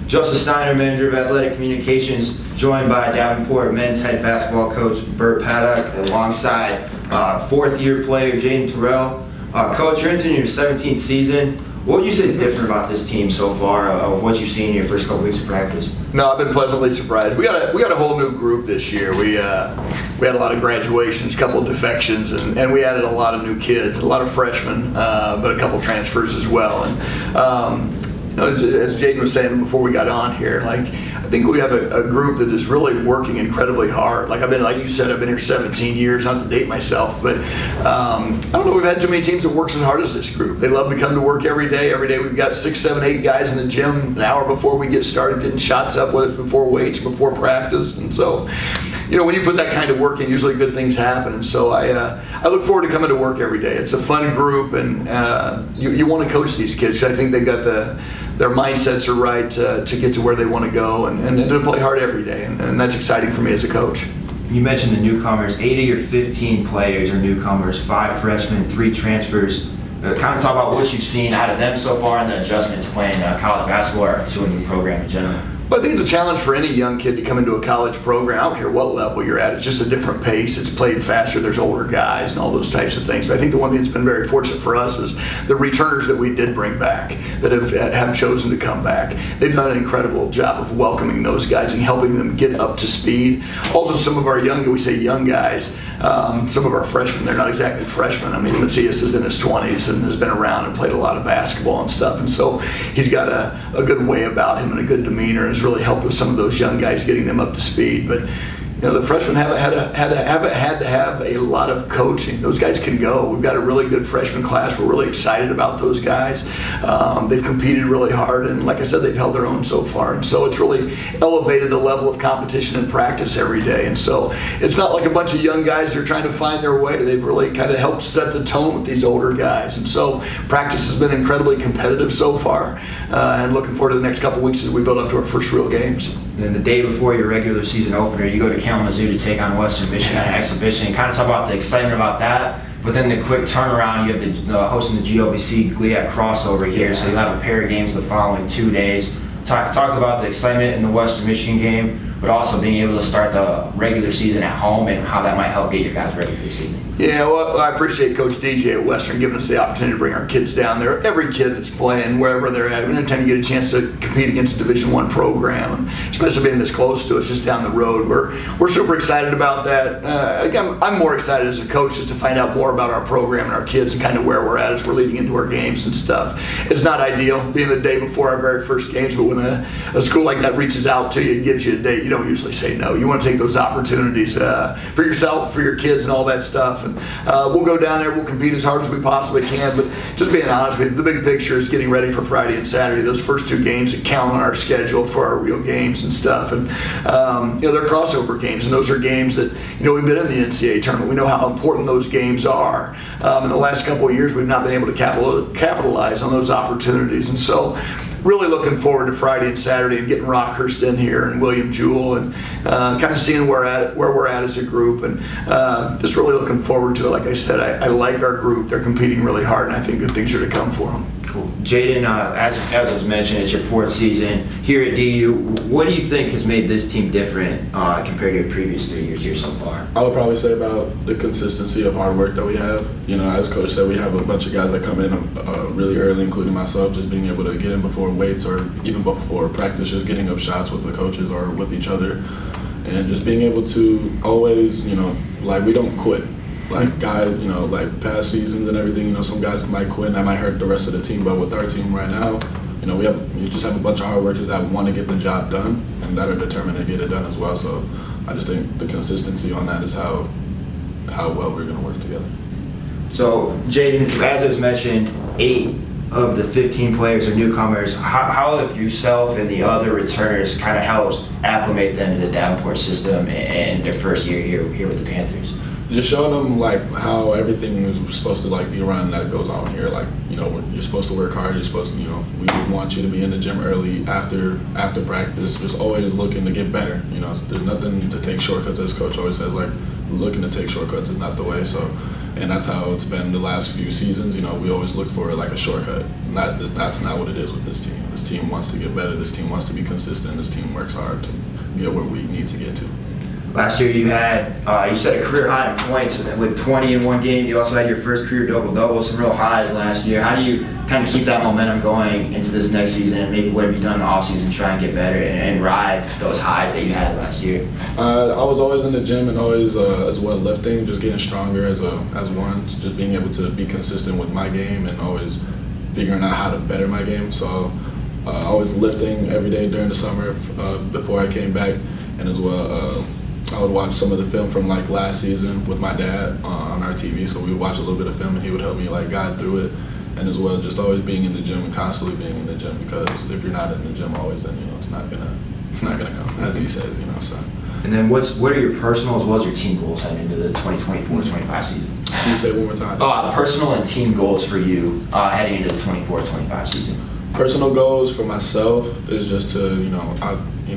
Justice Steiner, Manager of Athletic Communications, joined by Davenport men's head basketball coach Burt Paddock, alongside fourth-year player Jaden Terrell. Coach, you're entering your 17th season. What would you say is different about this team so far, of what you've seen in your first couple weeks of practice? No, I've been pleasantly surprised. We got a whole new group this year. We had a lot of graduations, a couple of defections, and we added a lot of new kids, a lot of freshmen, but a couple transfers as well. And as Jaden was saying before we got on here, I think we have a group that is really working incredibly hard. Like you said, I've been here 17 years, not to date myself, but I don't know, we've had too many teams that works as hard as this group. They love to come to work every day. Every day we've got 6, 7, 8 guys in the gym an hour before we get started getting shots up, whether it's before weights, before practice. And so, when you put that kind of work in, usually good things happen. And so I look forward to coming to work every day. It's a fun group, and you want to coach these kids, because I think they've got their mindsets are right to get to where they want to go and to play hard every day, and that's exciting for me as a coach. You mentioned the newcomers. 8 of your 15 players are newcomers, 5 freshmen, 3 transfers. Kind of talk about what you've seen out of them so far and the adjustments playing college basketball or to a new program in general. But I think it's a challenge for any young kid to come into a college program. I don't care what level you're at. It's just a different pace. It's played faster. There's older guys and all those types of things. But I think the one thing that's been very fortunate for us is the returners that we did bring back that have chosen to come back. They've done an incredible job of welcoming those guys and helping them get up to speed. Also, some of our we say young guys, some of our freshmen, they're not exactly freshmen. I mean, Matthias is in his 20s and has been around and played a lot of basketball and stuff. And so he's got a good way about him and a good demeanor, and has really helped with some of those young guys, getting them up to speed. But the freshmen haven't had to have a lot of coaching. Those guys can go. We've got a really good freshman class. We're really excited about those guys. They've competed really hard, and like I said, they've held their own so far. And so it's really elevated the level of competition and practice every day. And so it's not like a bunch of young guys that are trying to find their way. They've really kind of helped set the tone with these older guys. And so practice has been incredibly competitive so far, and looking forward to the next couple weeks as we build up to our first real games. And the day before your regular season opener, you go to Kalamazoo to take on Western Michigan on exhibition. And kind of talk about the excitement about that, but then the quick turnaround. You have the hosting the GOVC GLIAC crossover here, so you'll have a pair of games the following 2 days. Talk about the excitement in the Western Michigan game, but also being able to start the regular season at home and how that might help get your guys ready for the season. Yeah, well, I appreciate Coach DJ at Western giving us the opportunity to bring our kids down there. Every kid that's playing, wherever they're at, anytime you get a chance to compete against a Division I program, especially being this close to us, just down the road, we're super excited about that. Again, I'm more excited as a coach just to find out more about our program and our kids and kind of where we're at as we're leading into our games and stuff. It's not ideal being the day before our very first games, but when a school like that reaches out to you and gives you a date, you don't usually say no. You want to take those opportunities for yourself, for your kids, and all that stuff. And we'll go down there, we'll compete as hard as we possibly can, but just being honest with you, the big picture is getting ready for Friday and Saturday, those first 2 games that count on our schedule for our real games and stuff. And they're crossover games, and those are games that we've been in the NCAA tournament. We know how important those games are. In the last couple of years, we've not been able to capitalize on those opportunities, and so really looking forward to Friday and Saturday and getting Rockhurst in here and William Jewell and kind of seeing where we're at as a group, and just really looking forward to it. Like I said, I like our group. They're competing really hard, and I think good things are to come for them. Cool. Jaden, as was mentioned, it's your 4th season here at DU. What do you think has made this team different compared to your previous 3 years here so far? I would probably say about the consistency of hard work that we have. As Coach said, we have a bunch of guys that come in really early, including myself, just being able to get in before weights or even before practice, just getting up shots with the coaches or with each other, and just being able to always, we don't quit. Like guys, like past seasons and everything, some guys might quit and that might hurt the rest of the team, but with our team right now, we just have a bunch of hard workers that want to get the job done and that are determined to get it done as well. So I just think the consistency on that is how well we're going to work together. So Jaden, as was mentioned, 8 of the 15 players are newcomers. How have yourself and the other returners kind of helped acclimate them to the Davenport system and their first year here with the Panthers? Just showing them how everything is supposed to be run that goes on here. You're supposed to work hard. You're supposed to, we want you to be in the gym early after practice. Just always looking to get better. There's nothing to take shortcuts, as Coach always says. Looking to take shortcuts is not the way. So And that's how it's been the last few seasons. You know, we always look for like a shortcut. That's not what it is with this team. This team wants to get better. This team wants to be consistent. This team works hard to get where we need to get to. Last year you had, you set a career high in points with 20 in one game. You also had your first career double-double, some real highs last year. How do you kind of keep that momentum going into this next season, and maybe what have you done in the offseason to try and get better and ride those highs that you had last year? I was always in the gym and always as well lifting, just getting stronger as one, just being able to be consistent with my game and always figuring out how to better my game. So I was lifting every day during the summer before I came back, and as well I would watch some of the film from like last season with my dad on our TV. So we would watch a little bit of film and he would help me like guide through it. And as well, just always being in the gym and constantly being in the gym, because if you're not in the gym always, then it's not gonna come, as he says, So. And then what are your personal as well as your team goals heading into the 2024-25 season? Can you say it one more time? Personal and team goals for you heading into the 24-25 season. Personal goals for myself is just to,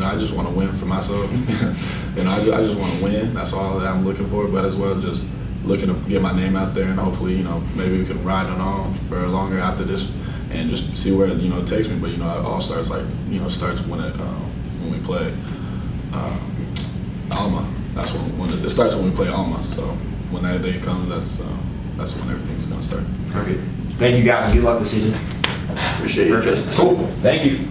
I just want to win for myself. I just want to win. That's all that I'm looking for. But as well, just looking to get my name out there, and hopefully, maybe we can ride on for longer after this, and just see where it takes me. But it all starts starts when we play Alma. That's when it starts when we play Alma. So when that day comes, that's when everything's gonna start. Perfect. Thank you guys. Good luck this season. Appreciate your business. Cool. Thank you.